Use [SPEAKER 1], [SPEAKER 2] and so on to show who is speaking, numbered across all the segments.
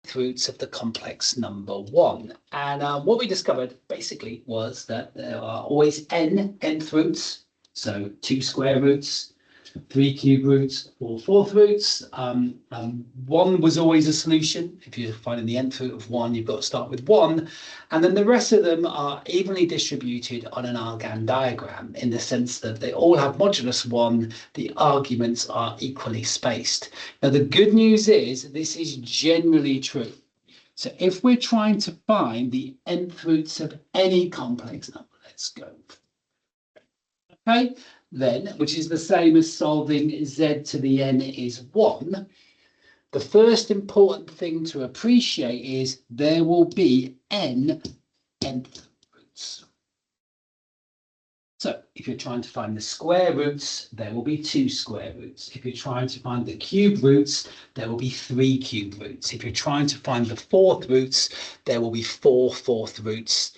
[SPEAKER 1] nth roots of the complex number 1. And what we discovered basically was that there are always n nth roots, so 2 square roots, 3 cube roots, 4 fourth roots. 1 was always a solution. If you're finding the nth root of 1, you've got to start with 1. And then the rest of them are evenly distributed on an Argand diagram in the sense that they all have modulus 1. The arguments are equally spaced. Now, the good news is this is generally true. So if we're trying to find the nth roots of any complex number, let's go. Okay. Then, which is the same as solving z to the n is 1, the first important thing to appreciate is there will be n nth roots. So if you're trying to find the square roots, there will be 2 square roots. If you're trying to find the cube roots, there will be 3 cube roots. If you're trying to find the fourth roots, there will be 4 fourth roots,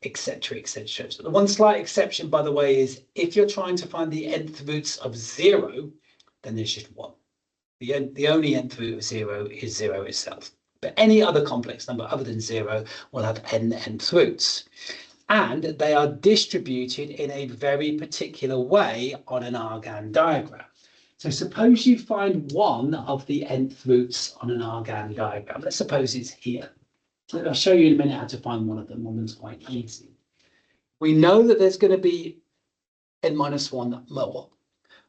[SPEAKER 1] etc., etc. So the one slight exception, by the way, is if you're trying to find the nth roots of 0, then there's just 1. The only nth root of 0 is 0 itself. But any other complex number other than 0 will have n nth roots. And they are distributed in a very particular way on an Argand diagram. So suppose you find one of the nth roots on an Argand diagram. Let's suppose it's here. I'll show you in a minute how to find one of them. One of them's quite easy. We know that there's going to be n minus 1 more.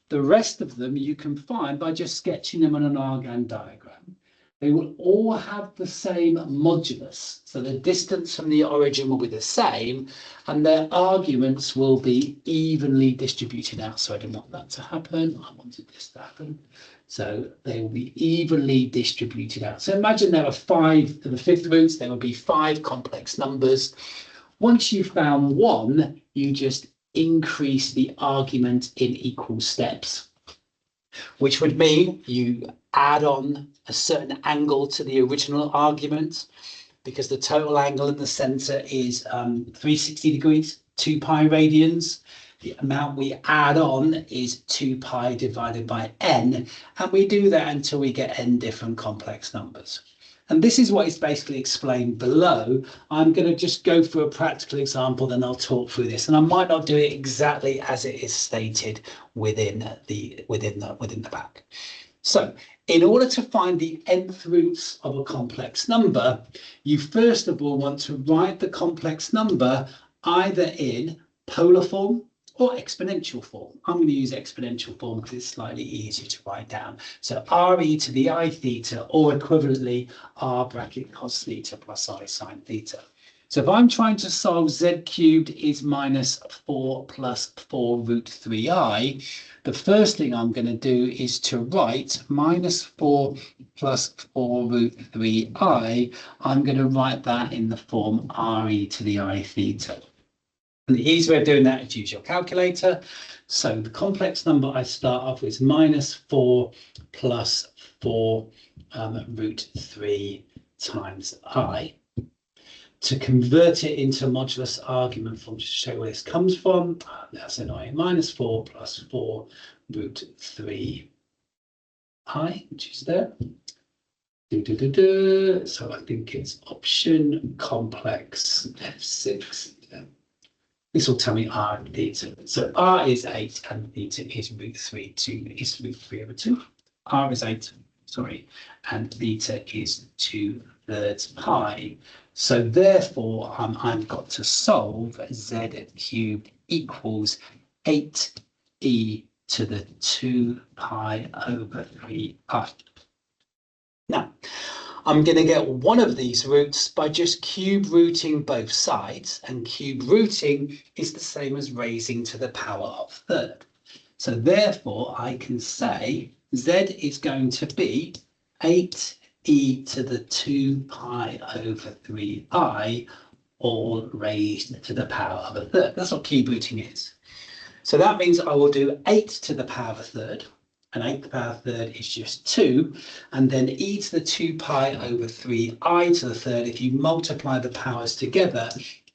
[SPEAKER 1] The rest of them you can find by just sketching them on an Argand diagram. They will all have the same modulus. So the distance from the origin will be the same, and their arguments will be evenly distributed out. So I didn't want that to happen. I wanted this to happen. So they will be evenly distributed out. So imagine there are 5 to the 5th roots. There will be 5 complex numbers. Once you've found one, you just increase the argument in equal steps, which would mean you add on a certain angle to the original argument, because the total angle in the center is 360 degrees, 2 pi radians. The amount we add on is 2 pi divided by n, and we do that until we get n different complex numbers. And this is what is basically explained below. I'm going to just go through a practical example, then I'll talk through this, and I might not do it exactly as it is stated within the back. So in order to find the nth roots of a complex number, you first of all want to write the complex number either in polar form or exponential form. I'm going to use exponential form because it's slightly easier to write down. So re to the I theta, or equivalently r bracket cos theta plus I sine theta. So if I'm trying to solve z cubed is minus 4 plus 4 root 3i, the first thing I'm going to do is to write minus 4 plus 4 root 3i. I'm going to write that in the form re to the I theta. And the easy way of doing that is to use your calculator. So the complex number I start off with is minus 4 plus 4 root 3 times I. To convert it into modulus argument form, just to show where this comes from, that's annoying. Minus 4 plus 4 root 3 I, which is there. So I think it's option complex F6. This will tell me r and theta. So r is 8 and theta is root 3. 2 is root 3 over 2. R is 8, sorry, and theta is 2/3 pi. So therefore, I've got to solve z cubed equals 8e to the 2 pi over 3i. Now, I'm going to get one of these roots by just cube rooting both sides, and cube rooting is the same as raising to the power of third. So therefore, I can say z is going to be 8e to the 2 pi over 3i, all raised to the power of a third. That's what cube rooting is. So that means I will do 8 to the power of a third. And 8 to the power of a third is just 2, and then e to the 2 pi over 3i to the third. If you multiply the powers together,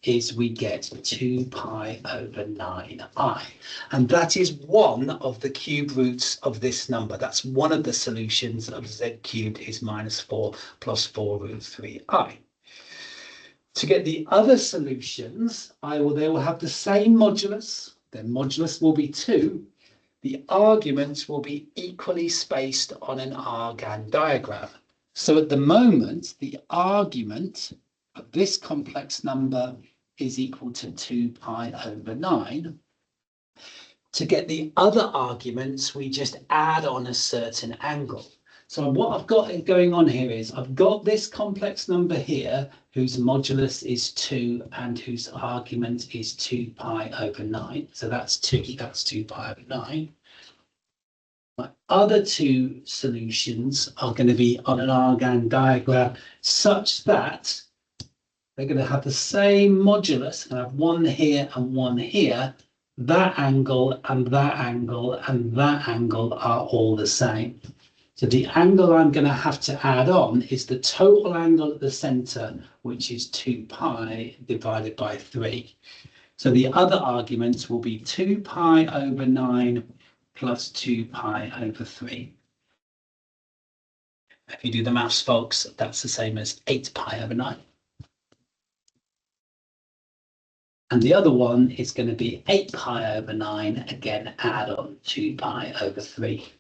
[SPEAKER 1] is we get 2 pi over 9i. And that is one of the cube roots of this number. That's one of the solutions of z cubed is minus 4 plus 4 root 3i. To get the other solutions, they will have the same modulus. Their modulus will be 2. The arguments will be equally spaced on an Argand diagram. So at the moment, the argument of this complex number is equal to 2 pi over 9. To get the other arguments, we just add on a certain angle. So what I've got going on here is I've got this complex number here whose modulus is 2 and whose argument is 2 pi over 9. So that's 2 pi over 9. My other two solutions are going to be on an Argand diagram such that they're going to have the same modulus. I have one here and one here. That angle and that angle and that angle are all the same. So the angle I'm going to have to add on is the total angle at the center, which is 2 pi divided by 3. So the other arguments will be 2 pi over 9 plus 2 pi over 3. If you do the maths, folks, that's the same as 8 pi over 9. And the other one is going to be 8 pi over 9, again, add on 2 pi over 3.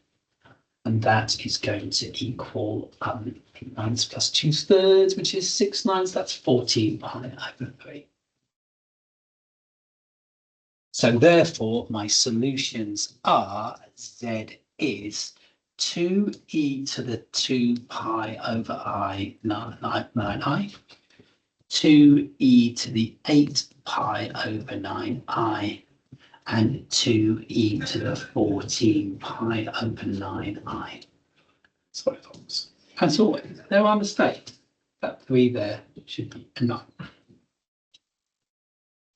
[SPEAKER 1] And that is going to equal 8 nines plus 2/3, which is 6 nines. That's 14 pi over 3. So therefore, my solutions are Z is 2e to the 2 pi over I 9i, 2e to the 8 pi over 9i, and 2e to the 14 pi over 9i. Sorry, folks. As always, there are mistakes. That 3 there should be a 9.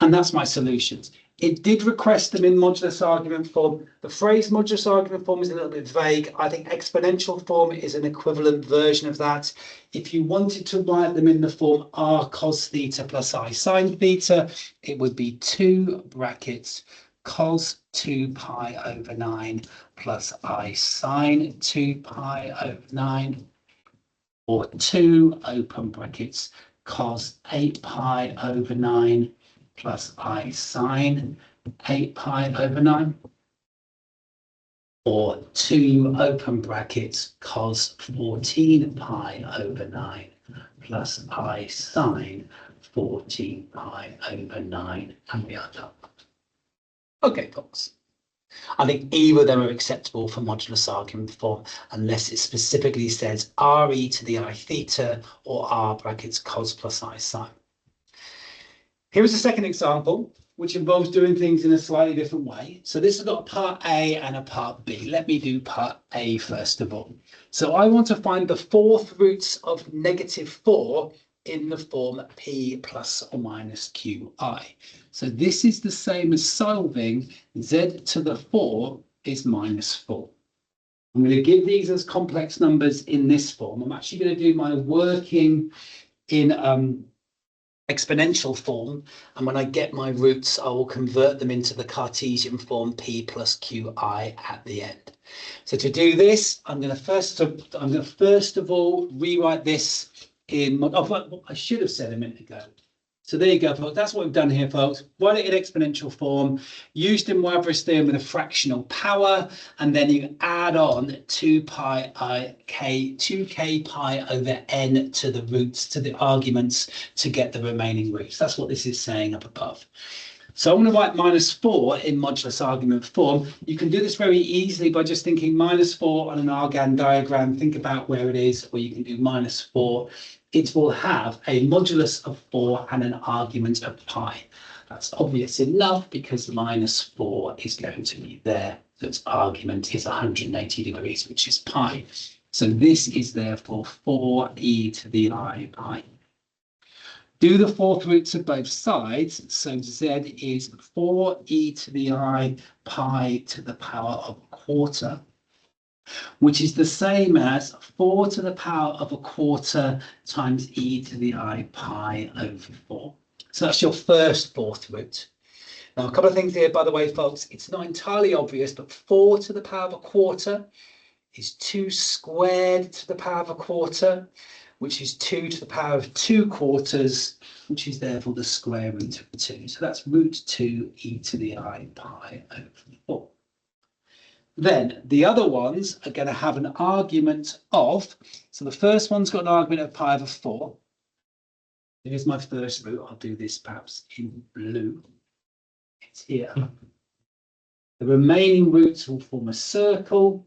[SPEAKER 1] And that's my solutions. It did request them in modulus argument form. The phrase modulus argument form is a little bit vague. I think exponential form is an equivalent version of that. If you wanted to write them in the form r cos theta plus I sine theta, it would be 2 brackets cos 2 pi over 9 plus I sine 2 pi over 9, or 2 open brackets cos 8 pi over 9 plus I sine 8 pi over 9, or 2 open brackets cos 14 pi over 9 plus I sine 14 pi over 9, and we are done. Okay, folks. I think either of them are acceptable for modulus argument form unless it specifically says re to the I theta or r brackets cos plus I sine. Here is a second example, which involves doing things in a slightly different way. So this has got a part A and a part B. Let me do part A first of all. So I want to find the fourth roots of -4 in the form P plus or minus QI. So this is the same as solving Z to the 4 is -4. I'm going to give these as complex numbers in this form. I'm actually going to do my working in exponential form, and when I get my roots, I will convert them into the Cartesian form P plus QI at the end. So to do this, I'm going to first of all rewrite this in. I should have said a minute ago. So there you go, folks. That's what we've done here, folks. Write it in exponential form, used in Moivre's theorem with a fractional power, and then you add on 2k pi over n to the roots, to the arguments, to get the remaining roots. That's what this is saying up above. So I'm going to write -4 in modulus argument form. You can do this very easily by just thinking -4 on an Argand diagram. Think about where it is, or you can do -4. It will have a modulus of 4 and an argument of pi. That's obvious enough because -4 is going to be there. So its argument is 180 degrees, which is pi. So this is therefore 4e to the I pi. Do the fourth roots of both sides. So z is 4e to the I pi to the power of a quarter, which is the same as 4 to the power of a quarter times e to the I pi over 4. So that's your first fourth root. Now, a couple of things here, by the way, folks, it's not entirely obvious, but 4 to the power of a quarter is 2 squared to the power of a quarter, which is 2 to the power of 2 quarters, which is therefore the square root of 2. So that's root 2 e to the I pi over 4. Then the other ones are going to have an argument of, so the first one's got an argument of pi over 4. Here's my first root. I'll do this perhaps in blue. It's here. The remaining roots will form a circle.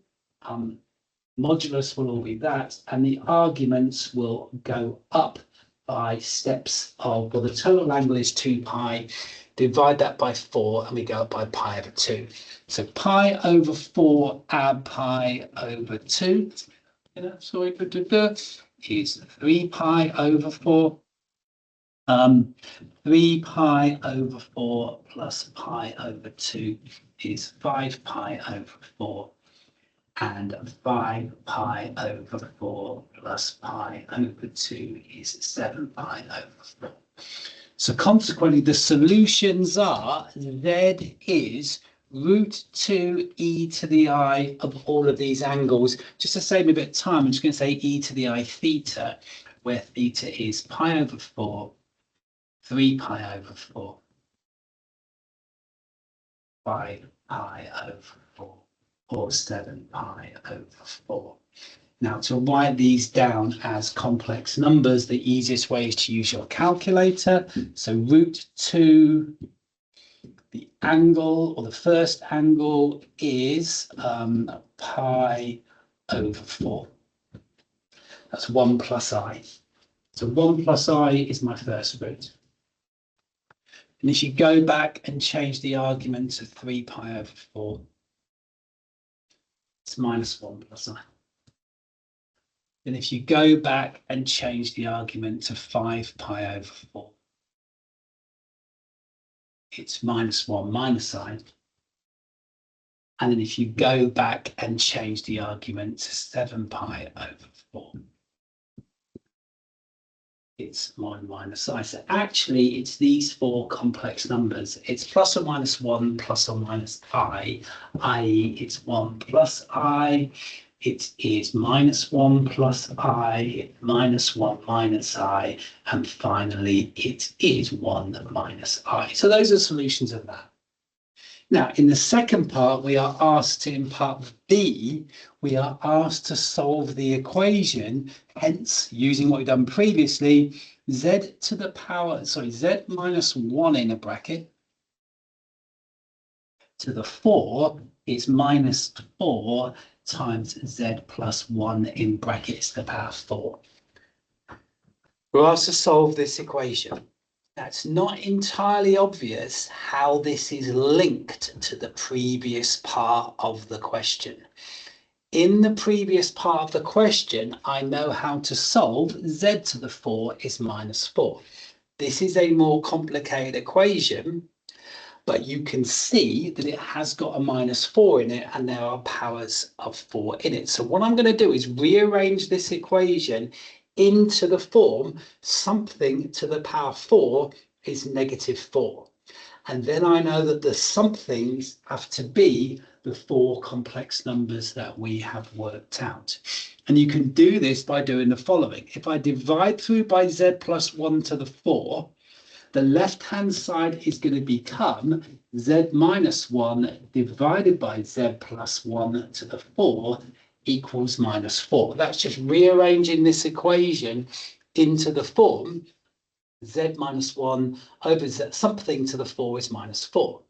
[SPEAKER 1] Modulus will all be that, and the arguments will go up by steps of, well, the total angle is 2 pi. Divide that by 4, and we go up by pi over 2. So pi over 4 add pi over 2. Sorry, is 3 pi over 4. 3 pi over 4 plus pi over 2 is 5 pi over 4, and 5 pi over 4 plus pi over 2 is 7 pi over 4. So consequently, the solutions are Z is root 2 e to the I of all of these angles. Just to save me a bit of time, I'm just going to say e to the I theta, where theta is pi over 4, 3 pi over 4, 5 pi over 4, or 7 pi over 4. Now, to write these down as complex numbers, the easiest way is to use your calculator. So root 2, the angle, or the first angle, is pi over 4. That's 1 plus I. So 1 plus I is my first root. And if you go back and change the argument to 3 pi over 4, it's minus 1 plus I. And if you go back and change the argument to 5 pi over 4, it's minus 1 minus I. And then if you go back and change the argument to 7 pi over 4, it's 1 minus I. So actually, it's these 4 complex numbers. It's plus or minus 1 plus or minus I, i.e. it's 1 plus I. It is minus 1 plus I, minus 1 minus I, and finally it is 1 minus I. So those are solutions of that. Now, in the second part, we are asked to, in part B, we are asked to solve the equation, hence, using what we've done previously, z to the power, sorry, z minus 1 in a bracket to the 4 is minus 4 times z plus 1 in brackets to the power 4. We're asked to solve this equation. Now, it's not entirely obvious how this is linked to the previous part of the question. In the previous part of the question, I know how to solve z to the 4 is minus 4. This is a more complicated equation, but you can see that it has got a minus 4 in it, and there are powers of 4 in it. So what I'm going to do is rearrange this equation into the form something to the power 4 is negative 4. And then I know that the somethings have to be the 4 complex numbers that we have worked out. And you can do this by doing the following. If I divide through by z plus 1 to the 4, the left-hand side is going to become z minus 1 divided by z plus 1 to the 4 equals minus 4. That's just rearranging this equation into the form z minus 1 over z, something to the 4 is minus 4.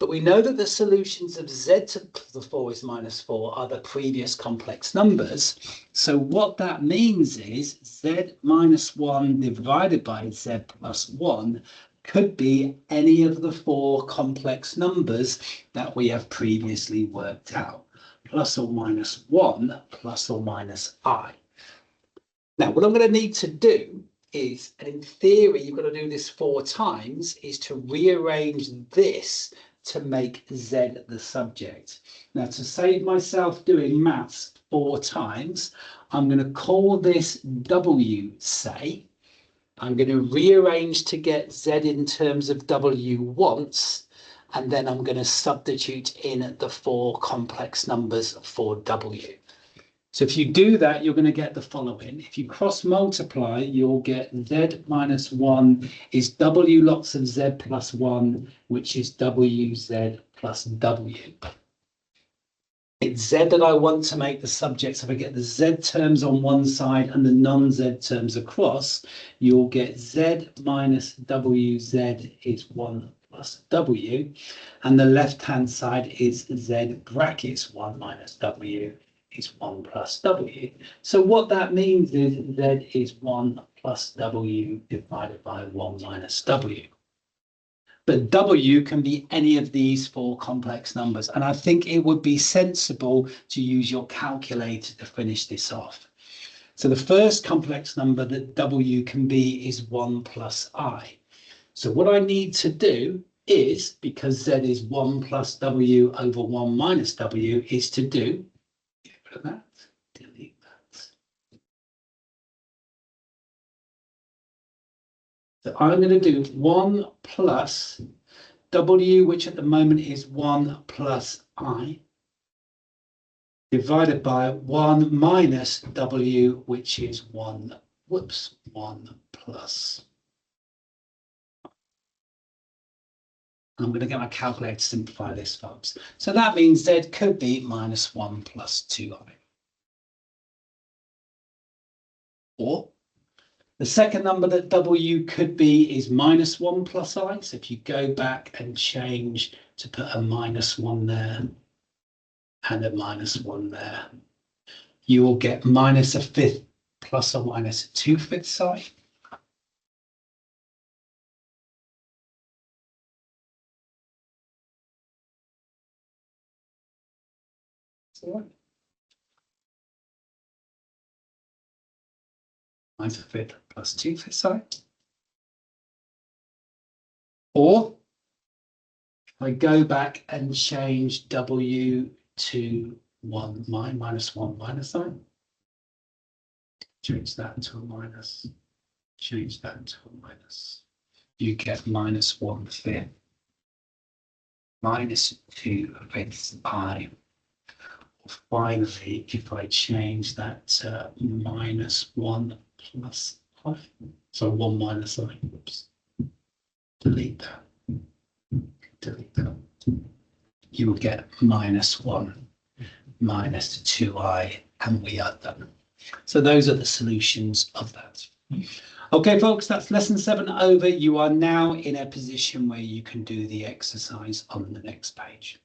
[SPEAKER 1] But we know that the solutions of z to the 4 is minus 4 are the previous complex numbers. So what that means is z minus 1 divided by z plus 1 could be any of the 4 complex numbers that we have previously worked out. Plus or minus 1, plus or minus I. Now, what I'm going to need to do is, and in theory, you've got to do this 4 times, is to rearrange this to make Z the subject. Now, to save myself doing maths 4 times, I'm going to call this W, say, I'm going to rearrange to get Z in terms of W once, and then I'm going to substitute in the 4 complex numbers for W. So if you do that, you're going to get the following. If you cross multiply, you'll get Z minus 1 is W lots of Z plus 1, which is WZ plus W. It's Z that I want to make the subject. So if I get the Z terms on one side and the non-Z terms across, you'll get Z minus WZ is 1 plus W. And the left-hand side is Z brackets 1 minus W is 1 plus W. So what that means is Z is 1 plus W divided by 1 minus W. But W can be any of these 4 complex numbers. And I think it would be sensible to use your calculator to finish this off. So the first complex number that W can be is 1 plus I. So what I need to do is, because Z is 1 plus W over 1 minus W, is to do, get rid of that, delete that. So I'm going to do 1 plus W, which at the moment is 1 plus I, divided by 1 minus W, which is 1 plus. I'm going to get my calculator to simplify this, folks. So that means Z could be minus 1 plus 2I. Or the second number that W could be is minus 1 plus I. So if you go back and change to put a minus 1 there and a minus 1 there, you will get minus a fifth plus or minus a 2/5 I. Minus a fifth plus 2/5 I. Or if I go back and change W to 1 minus 1 minus I, change that to a minus, change that to a minus, you get minus 1/5 minus 2/5 I. Finally, if I change that to minus 1 plus I, so 1 minus I, oops, delete that, you will get minus 1 minus 2I, and we are done. So those are the solutions of that. Okay, folks, that's lesson 7 over. You are now in a position where you can do the exercise on the next page.